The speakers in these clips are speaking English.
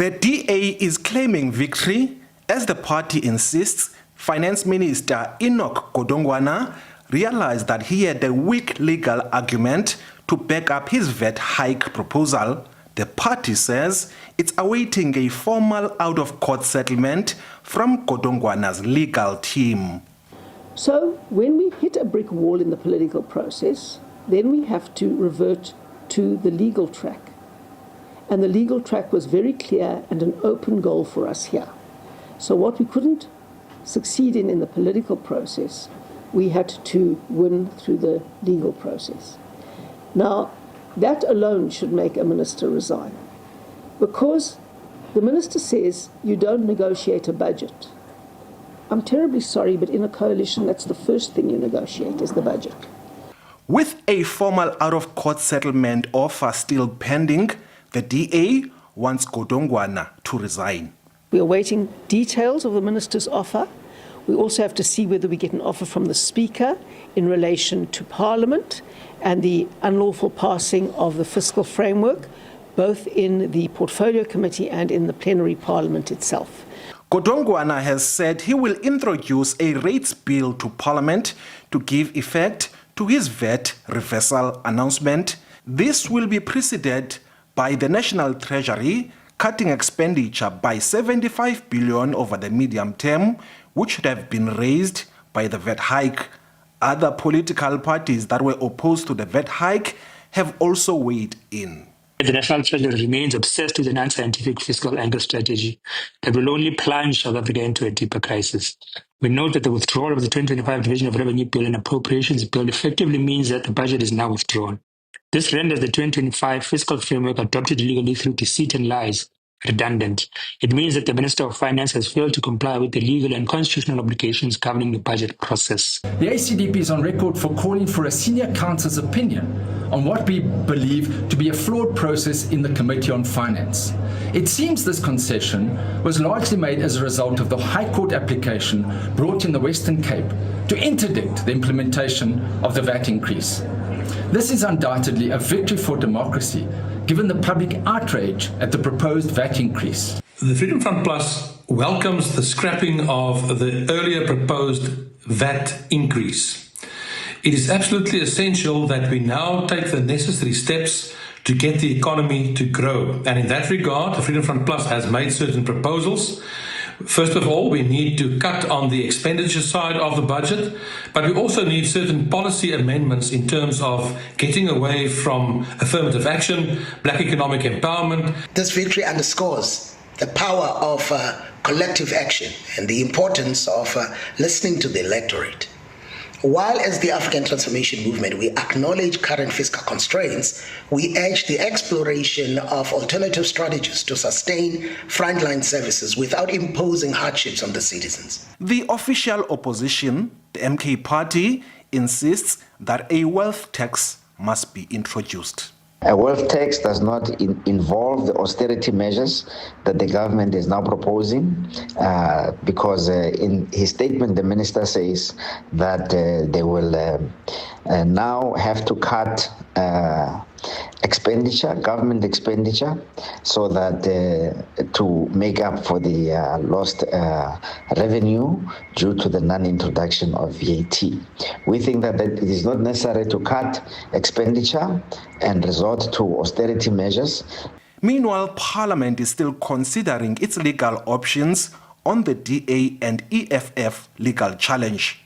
The DA is claiming victory as the party insists Finance Minister Enoch Godongwana realized that he had a weak legal argument to back up his VAT hike proposal. The party says it's awaiting a formal out-of-court settlement from Godongwana's legal team. So when we hit a brick wall in the political process, then we have to revert to the legal track. And the legal track was very clear and an open goal for us here. So what we couldn't succeed in the political process, we had to win through the legal process. Now, that alone should make a minister resign, because the minister says you don't negotiate a budget. I'm terribly sorry, but in a coalition, that's the first thing you negotiate is the budget. With a formal out-of-court settlement offer still pending, the DA wants Godongwana to resign. We are waiting details of the minister's offer. We also have to see whether we get an offer from the Speaker in relation to Parliament and the unlawful passing of the fiscal framework, both in the Portfolio Committee and in the plenary Parliament itself. Godongwana has said he will introduce a rates bill to Parliament to give effect to his VAT reversal announcement. This will be preceded by the National Treasury cutting expenditure by 75 billion over the medium term, which should have been raised by the VAT hike. Other political parties that were opposed to the VAT hike have also weighed in. The National Treasury remains obsessed with an unscientific fiscal anchor strategy that will only plunge South Africa into a deeper crisis. We note that the withdrawal of the 2025 Division of Revenue Bill and Appropriations Bill effectively means that the budget is now withdrawn. This renders the 2025 fiscal framework adopted illegally through deceit and lies redundant. It means that the Minister of Finance has failed to comply with the legal and constitutional obligations governing the budget process. The ACDP is on record for calling for a senior counsel's opinion on what we believe to be a flawed process in the Committee on Finance. It seems this concession was largely made as a result of the High Court application brought in the Western Cape to interdict the implementation of the VAT increase. This is undoubtedly a victory for democracy, given the public outrage at the proposed VAT increase. The Freedom Front Plus welcomes the scrapping of the earlier proposed VAT increase. It is absolutely essential that we now take the necessary steps to get the economy to grow. And in that regard, the Freedom Front Plus has made certain proposals. First of all, we need to cut on the expenditure side of the budget, but we also need certain policy amendments in terms of getting away from affirmative action, black economic empowerment. This victory underscores the power of collective action and the importance of listening to the electorate. While as the African Transformation Movement we acknowledge current fiscal constraints, we urge the exploration of alternative strategies to sustain frontline services without imposing hardships on the citizens. The official opposition, the MK Party, insists that a wealth tax must be introduced. A wealth tax does not involve the austerity measures that the government is now proposing, because in his statement, the minister says that they will now have to cut expenditure, government expenditure, so that to make up for the lost revenue due to the non-introduction of VAT. We think that it is not necessary to cut expenditure and resort to austerity measures. Meanwhile, Parliament is still considering its legal options on the DA and EFF legal challenge.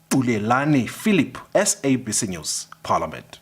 Tulelani Philip, SABC News, Parliament.